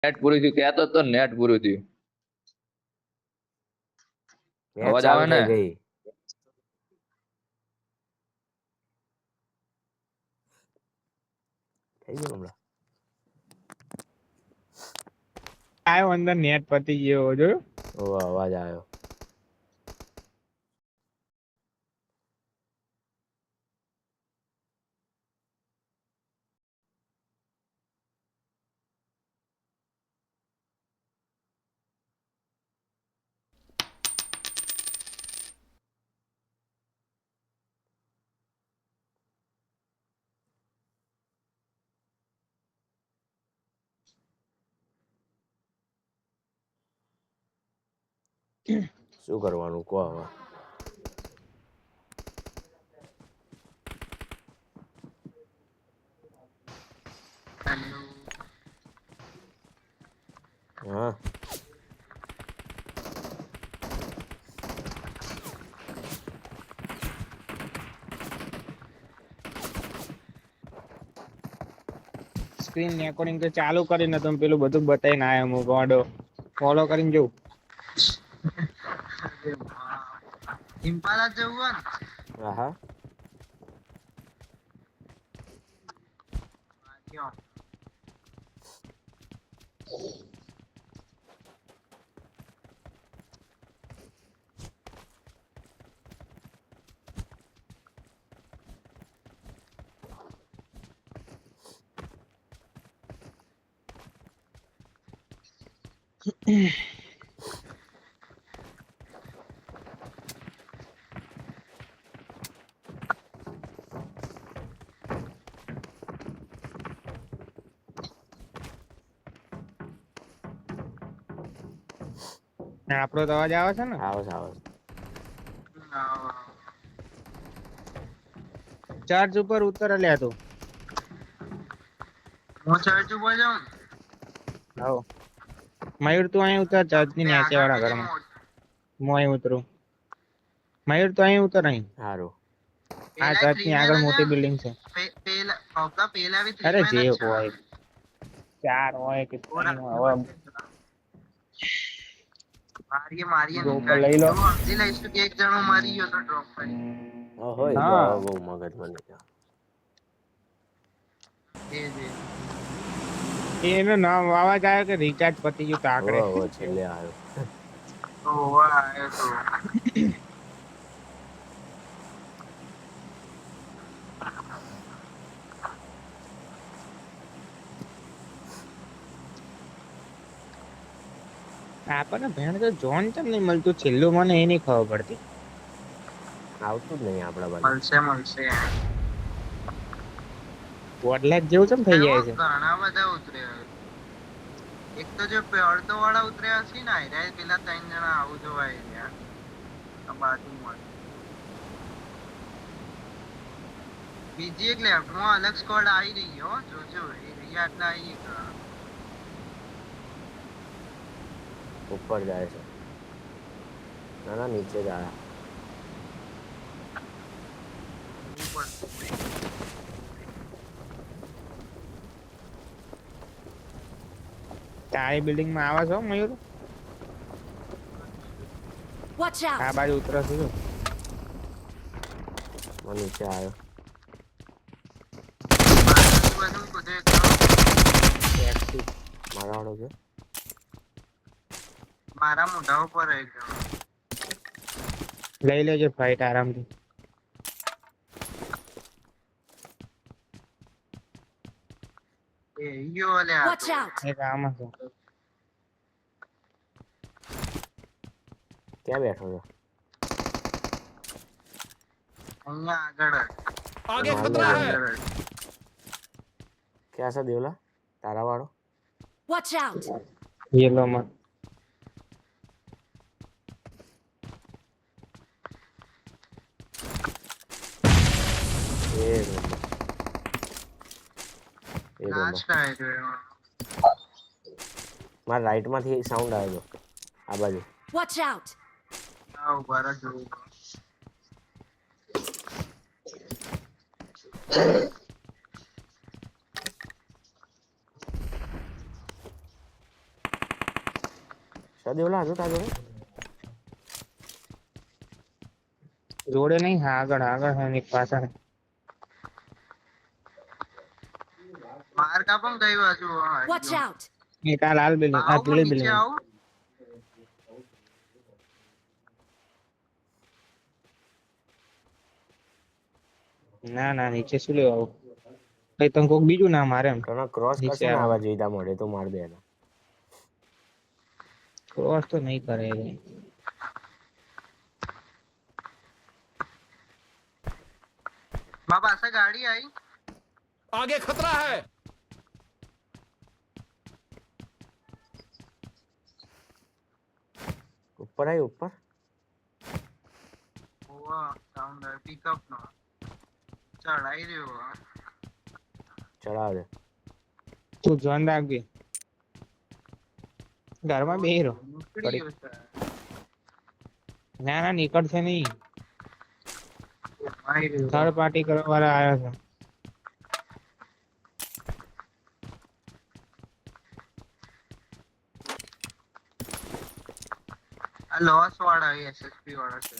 Net પૂરું થયું કહેતો તો નેટ પૂરું થયું અવાજ આવે ને થઈ ગઈ થઈ ગયું હમણાં આયો અંદર નેટ પતી ગયો જોયો ઓ અવાજ આવ્યો શું કરવાનું કહો હવે હા સ્ક્રીન રેકોર્ડિંગ તો ચાલુ કરીને તમે પેલું બધું બતાવીને આયો હું ગોડો ફોલો કરીને જોઉં ઇમ્પાલા જવું હા આપણો તો અવાજ આવે છે ને આવે ચાર્જ ઉપર ઉતર લ્યા તું હું ચર્ચ ઉપર જાઉં આવો મયુર તું અહીં ઉતર ચર્ચ ની નીચે વાળા ઘરમાં હું અહીં ઉતરું મયુર તો અહીં ઉતર અહીં સારું આ ચર્ચ ની આગળ મોટી બિલ્ડિંગ છે અરે જે હોય 4 હોય કે 3 હોય મારીએ લઈ લો સમજી લઈશું કે એક જણો મારી ગયો તો ડ્રોપ કરી હોય હા. બહુ મગજ મને એનું નામ અવાજ આવ્યો કે રિચાર્જ પતી ગયું તો આકડે છેલ્લે આવ્યો આપણને ભેણ તો જોન કેમ નહીં મળતું છેલ્લું મને એ નહીં ખબર પડતી આવતું જ નહીં આપણા બાજુ મળશે વોટલેટ જેવું કેમ થઈ જાય છે ઘણા બધા ઉતર્યા એક તો જે અડધો વાળા ઉતર્યા છે ને આયરા પેલા 3 જણા આવું જોવા રહ્યા આ બાજુમાં બીજી એક લેફ્ટમાં અલગ સ્કોડ આવી રહી હો જોજો એ રહ્યા આટલા આવી ઉપર જાય છે ના નીચે જાય તારી બિલ્ડિંગ માં આવા છો મયુર Watch out! આ બાજુ ઉતરો છું નીચે આવ્યો મારા વાળો છે મારા મોઢા ઉપર રહી ગયો લઈ લેજો ફાઈટ આરામથી એ યો લે Watch out! એક આમાં છે ક્યાં બેઠો છો અહીંયા આગળ आगे खतरा है ક્યાં છે દેવલા તારા વાળો Watch out! યેલો માં લાસ્ટ આવ્યો મારા રાઈટ માંથી સાઉન્ડ આવ્યો આ બાજુ Watch out! આવ બાર જોઉં દેવલા હજુ તાર જોડે જોડે નહીં, હા આગળ આગળ હે ને એક પાછળ. માર કાપો ને કઈ બાજુ Watch out! એક આ લાલ બિલ્ડિંગ, આ આવું પીળી નીચે બિલ્ડિંગ. આવું ના ના નીચે શું લેવા આવું? કઈ તને કોક બીજું ના મારે એમ. તને ક્રોસ નીચે કરશે ને આવો. આવા જોઈતા મળે તો માર દે એને ક્રોસ તો નહીં કરે એ. મારા પાસે ગાડી આવી आगे खतरा है। ઉપર આવી ઉપર ઓવા સાઉન્ડ આવે પિકઅપ નો ચડાઈ રહ્યો ચડાવ દે તું જોન રાખજે. ઘરમાં બેહી રહો. નીકળી ગયો છે ના ના નીકળશે નહીં. આવી રહ્યો થર્ડ પાર્ટી કરવા વાળા આવ્યા છે. આ લોસ વાળા એસએસપી વાળા છે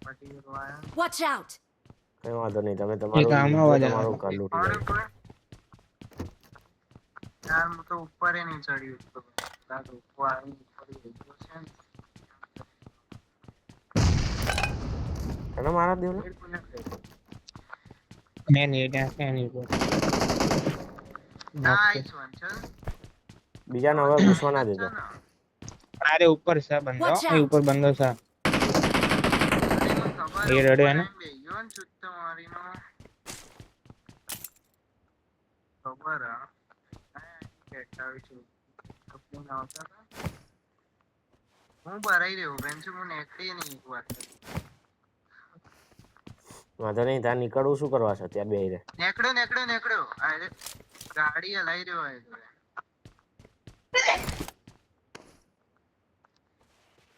પાર્ટી કરવા આયા Watch out! કઈ વાંધો નહીં તમે એક આમાં અવાજ તમારું આવે. તમારું ઘર લૂંટી કોણ લેજો. કોઈ યાર હું તો ઉપર એ નહીં ચડ્યું તો લાગે ઉપર આવી ઉપર ગયો છે ને. તને મારા દેવલા એ કોને કહ્યું? મેં નહીં ત્યાં છે નહીં ઉપર. નાઈસ વન ચલ બીજાને હવે ઘૂસવા ના દેજો અરે ઉપર છે બંદો, Watch એ out. ઉપર બંદો છે. એ રડે ને? ખબર હું ભરાઈ રહ્યો બેન છું હું નેકડી નહીં એક વાર વાંધો નહીં ત્યાં નીકળવું શું કરવા છે ત્યાં બે રે નેકડ્યો અરે ગાડી હલાઈ રહ્યો હોય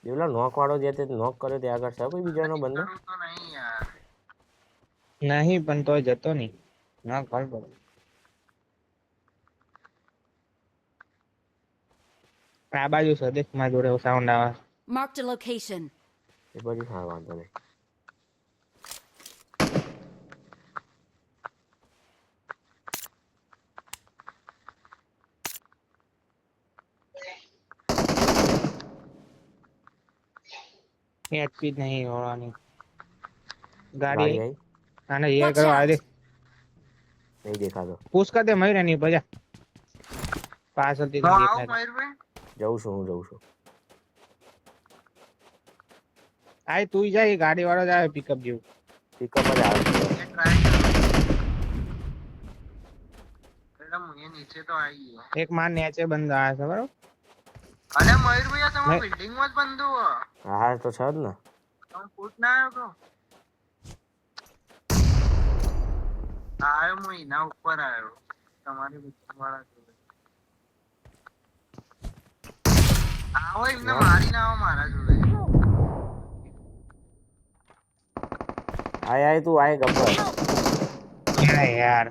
દેવલા નોક વાળો જે તે નોક કર્યો ત્યાં આગળ છે કોઈ બીજાનો બંદો નીકળવું તો નહીં યાર નહીં પણ તોય જતો નહીં. ના કોલ કરો. આ બાજુ છે દેખ મારા જોડે સાઉન્ડ આવે. Marked a location. એ બાજુ હા વાંધો નહીં એચપી જ નહીં હોવાની. ગાડી ગાડી આવી આને એ Watch કરો આ out. દે. નહીં દેખાતો પુશ કર દે મયુર એની ઉપર જા. પાછળથી તો આવ દેખાય. મયુરભાઈ જઉં છું હું જઉં છું આય તું જાય ગાડી વાળો જ આવે પિકઅપ જેવું. પિકઅપ જ આવે છે એ ટ્રાય કર મેડમ હું નીચે તો આવી ગયો એક માર નેચે બંધ આવે છે બરોબર. અરે મયુરભાઈ આ તમારા મેં- બિલ્ડિંગ માં જ બંધો હો હા હા તો છે જ ને તમે ફૂટ ના આવ્યો તો આવ્યો હું એના ઉપર આવ્યો તમારી બિલ્ડિંગ વાળા જોડે આવો એમને મારી ના આવો મારા જોડે આય આય તું આય ગબ્બર અરે યાર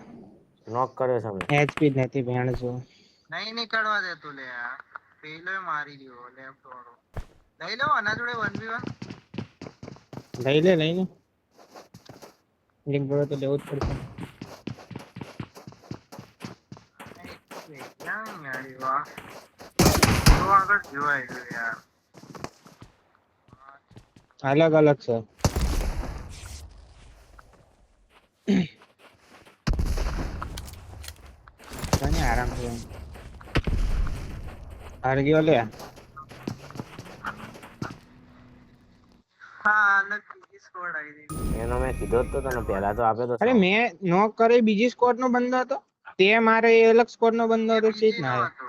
નોક કર્યો છે મેં એચપી જ નથી ભેણ છો. નહીં નીકળવા દેતો લે આ પેલો મારી રહ્યો લેફ્ટ વાળો લઈ લો આના જોડે 1v1 લઈ લે એક બોલો તો લેવું જ પડશે. ક્યાં યાર વાહ તો આગળ જોવાય ગયું યાર અલગ અલગ છે. તને આરામ છે હરગ્યો લે. હા અલગ બીજી સ્કોડ આવી ગઈ એનો મેં કીધો જ તો તને પહેલા તો આપ્યો તો અરે મેં નોક કરે બીજી સ્કોડ નો બંદો હતો તે મારે એ અલગ સ્કોડ નો બંદો હતો સીટ ના આવ્યો. હતો